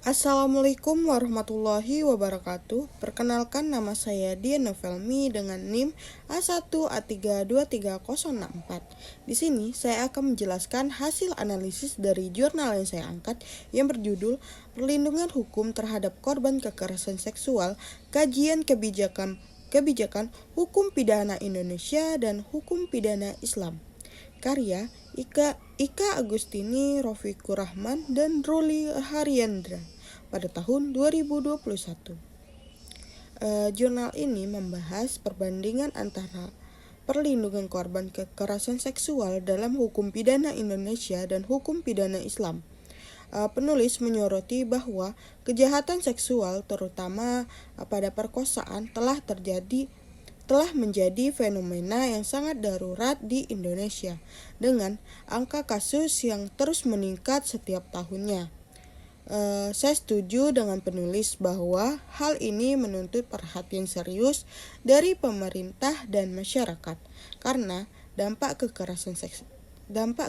Assalamualaikum warahmatullahi wabarakatuh. Perkenalkan, nama saya Dian Novelmi dengan NIM A1A32304. Di sini saya akan menjelaskan hasil analisis dari jurnal yang saya angkat yang berjudul Perlindungan Hukum Terhadap Korban Kekerasan Seksual, Kajian Kebijakan Hukum Pidana Indonesia dan Hukum Pidana Islam. Karya Ika Agustini, Rofiqur Rahman, dan Ruli Haryandra pada tahun 2021. Jurnal ini membahas perbandingan antara perlindungan korban kekerasan seksual dalam hukum pidana Indonesia dan hukum pidana Islam. Penulis menyoroti bahwa kejahatan seksual, terutama pada perkosaan, telah menjadi fenomena yang sangat darurat di Indonesia dengan angka kasus yang terus meningkat setiap tahunnya. Saya setuju dengan penulis bahwa hal ini menuntut perhatian serius dari pemerintah dan masyarakat karena dampak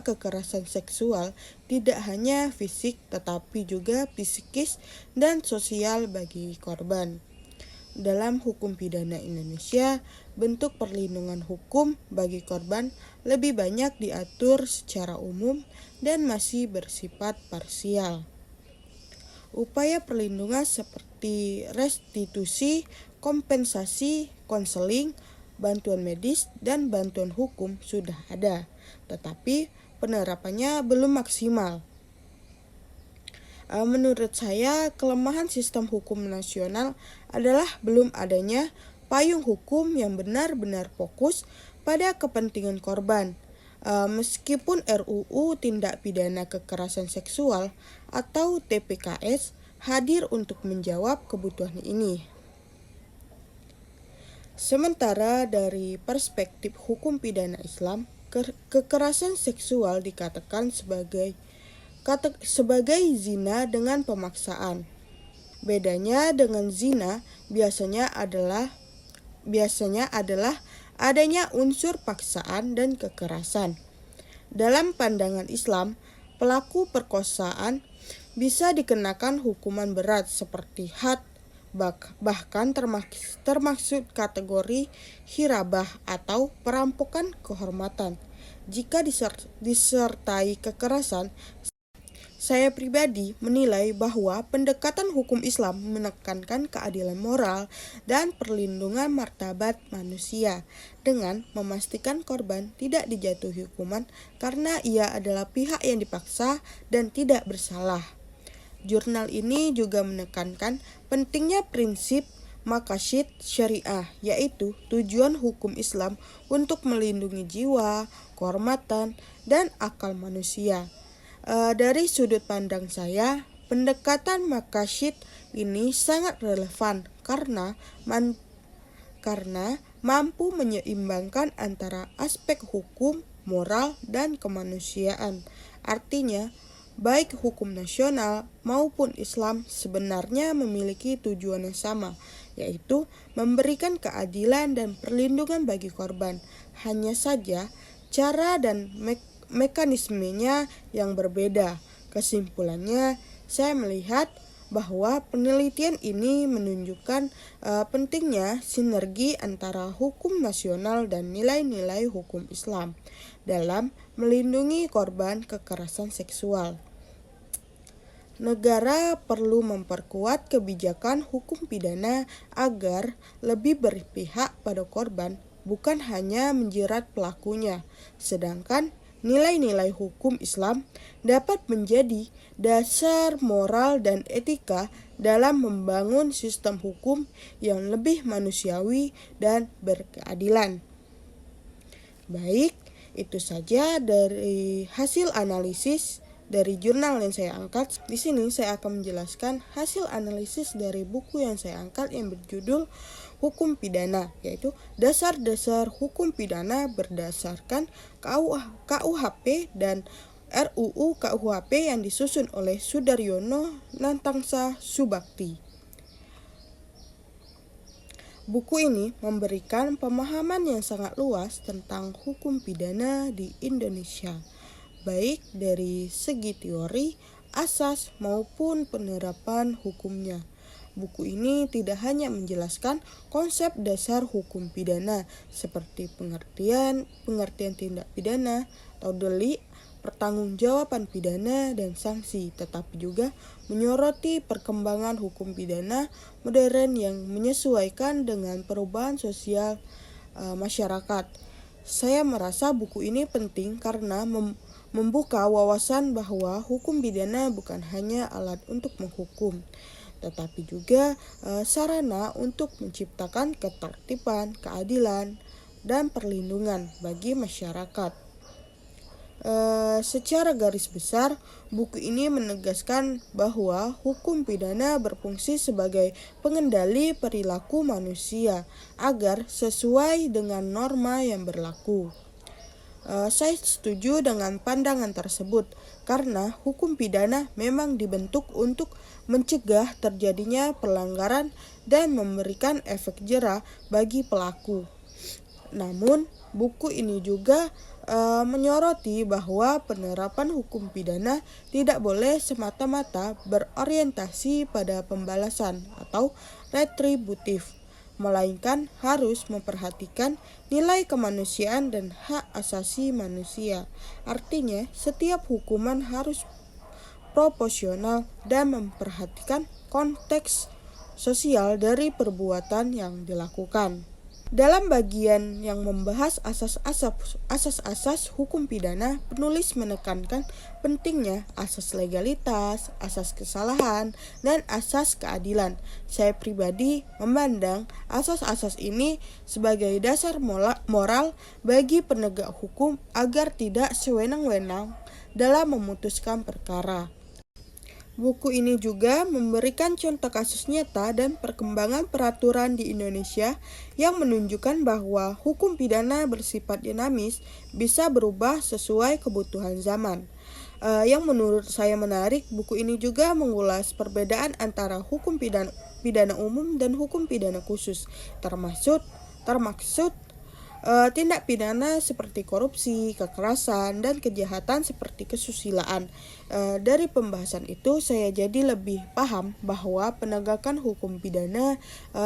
kekerasan seksual tidak hanya fisik tetapi juga psikis dan sosial bagi korban. Dalam hukum pidana Indonesia, bentuk perlindungan hukum bagi korban lebih banyak diatur secara umum dan masih bersifat parsial. Upaya perlindungan seperti restitusi, kompensasi, konseling, bantuan medis, dan bantuan hukum sudah ada, tetapi penerapannya belum maksimal. Menurut saya, kelemahan sistem hukum nasional adalah belum adanya payung hukum yang benar-benar fokus pada kepentingan korban. Meskipun RUU Tindak Pidana Kekerasan Seksual atau TPKS hadir untuk menjawab kebutuhan ini. Sementara dari perspektif hukum pidana Islam, kekerasan seksual dikatakan sebagai zina dengan pemaksaan. Bedanya dengan zina biasanya adalah adanya unsur paksaan dan kekerasan. Dalam pandangan Islam, pelaku perkosaan bisa dikenakan hukuman berat seperti had, bahkan termasuk kategori hirabah atau perampokan kehormatan. Jika disertai kekerasan, saya pribadi menilai bahwa pendekatan hukum Islam menekankan keadilan moral dan perlindungan martabat manusia dengan memastikan korban tidak dijatuhi hukuman karena ia adalah pihak yang dipaksa dan tidak bersalah. Jurnal ini juga menekankan pentingnya prinsip maqasid syariah, yaitu tujuan hukum Islam untuk melindungi jiwa, kehormatan, dan akal manusia. Dari sudut pandang saya, pendekatan maqasid ini sangat relevan karena mampu menyeimbangkan antara aspek hukum, moral, dan kemanusiaan. Artinya, baik hukum nasional maupun Islam sebenarnya memiliki tujuan yang sama, yaitu memberikan keadilan dan perlindungan bagi korban. Hanya saja, cara dan mekanismenya yang berbeda. Kesimpulannya, saya melihat bahwa penelitian ini menunjukkan pentingnya sinergi antara hukum nasional dan nilai-nilai hukum Islam dalam melindungi korban kekerasan seksual. Negara perlu memperkuat kebijakan hukum pidana agar lebih berpihak pada korban, bukan hanya menjerat pelakunya. Sedangkan nilai-nilai hukum Islam dapat menjadi dasar moral dan etika dalam membangun sistem hukum yang lebih manusiawi dan berkeadilan. Baik, itu saja dari hasil analisis dari jurnal yang saya angkat. Di sini saya akan menjelaskan hasil analisis dari buku yang saya angkat yang berjudul Hukum Pidana, yaitu dasar-dasar hukum pidana berdasarkan KUHP dan RUU KUHP yang disusun oleh Sudaryono Nantangsa Subakti. Buku ini memberikan pemahaman yang sangat luas tentang hukum pidana di Indonesia, baik dari segi teori asas maupun penerapan hukumnya. Buku ini tidak hanya menjelaskan konsep dasar hukum pidana seperti pengertian tindak pidana atau delik, pertanggungjawaban pidana dan sanksi, tetapi juga menyoroti perkembangan hukum pidana modern yang menyesuaikan dengan perubahan sosial masyarakat. Saya merasa buku ini penting karena membuka wawasan bahwa hukum pidana bukan hanya alat untuk menghukum, tetapi juga sarana untuk menciptakan ketertiban, keadilan, dan perlindungan bagi masyarakat. Secara garis besar, buku ini menegaskan bahwa hukum pidana berfungsi sebagai pengendali perilaku manusia agar sesuai dengan norma yang berlaku. Saya setuju dengan pandangan tersebut karena hukum pidana memang dibentuk untuk mencegah terjadinya pelanggaran dan memberikan efek jera bagi pelaku. Namun, buku ini juga menyoroti bahwa penerapan hukum pidana tidak boleh semata-mata berorientasi pada pembalasan atau retributif, melainkan harus memperhatikan nilai kemanusiaan dan hak asasi manusia. Artinya, setiap hukuman harus proporsional dan memperhatikan konteks sosial dari perbuatan yang dilakukan. Dalam bagian yang membahas asas-asas hukum pidana, penulis menekankan pentingnya asas legalitas, asas kesalahan, dan asas keadilan. Saya pribadi memandang asas-asas ini sebagai dasar moral bagi penegak hukum agar tidak sewenang-wenang dalam memutuskan perkara. Buku ini juga memberikan contoh kasus nyata dan perkembangan peraturan di Indonesia yang menunjukkan bahwa hukum pidana bersifat dinamis, bisa berubah sesuai kebutuhan zaman. Yang menurut saya menarik, buku ini juga mengulas perbedaan antara hukum pidana umum dan hukum pidana khusus, termaksud tindak pidana seperti korupsi, kekerasan, dan kejahatan seperti kesusilaan. Dari pembahasan itu, saya jadi lebih paham bahwa penegakan hukum pidana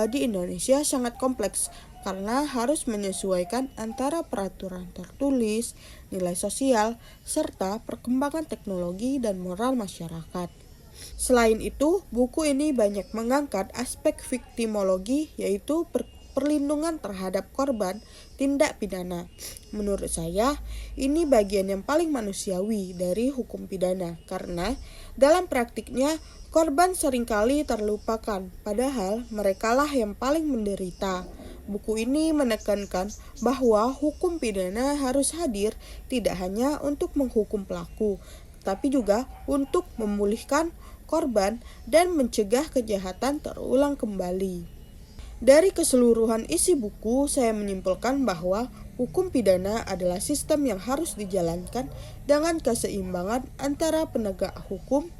di Indonesia sangat kompleks karena harus menyesuaikan antara peraturan tertulis, nilai sosial, serta perkembangan teknologi dan moral masyarakat. Selain itu, buku ini banyak mengangkat aspek viktimologi, yaitu perlindungan terhadap korban tindak pidana. Menurut saya, ini bagian yang paling manusiawi dari hukum pidana karena dalam praktiknya korban seringkali terlupakan, padahal merekalah yang paling menderita. Buku ini menekankan bahwa hukum pidana harus hadir tidak hanya untuk menghukum pelaku, tapi juga untuk memulihkan korban dan mencegah kejahatan terulang kembali. Dari keseluruhan isi buku, saya menyimpulkan bahwa hukum pidana adalah sistem yang harus dijalankan dengan keseimbangan antara penegak hukum,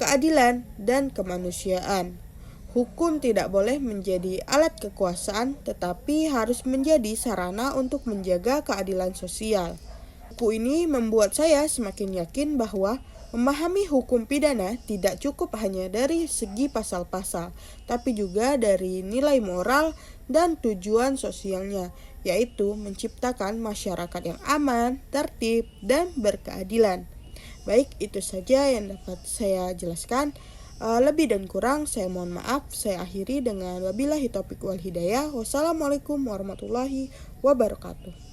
keadilan, dan kemanusiaan. Hukum tidak boleh menjadi alat kekuasaan, tetapi harus menjadi sarana untuk menjaga keadilan sosial. Buku ini membuat saya semakin yakin bahwa memahami hukum pidana tidak cukup hanya dari segi pasal-pasal, tapi juga dari nilai moral dan tujuan sosialnya, yaitu menciptakan masyarakat yang aman, tertib, dan berkeadilan. Baik, itu saja yang dapat saya jelaskan. Lebih dan kurang saya mohon maaf. Saya akhiri dengan wabillahi taufiq wal hidayah. Wassalamualaikum warahmatullahi wabarakatuh.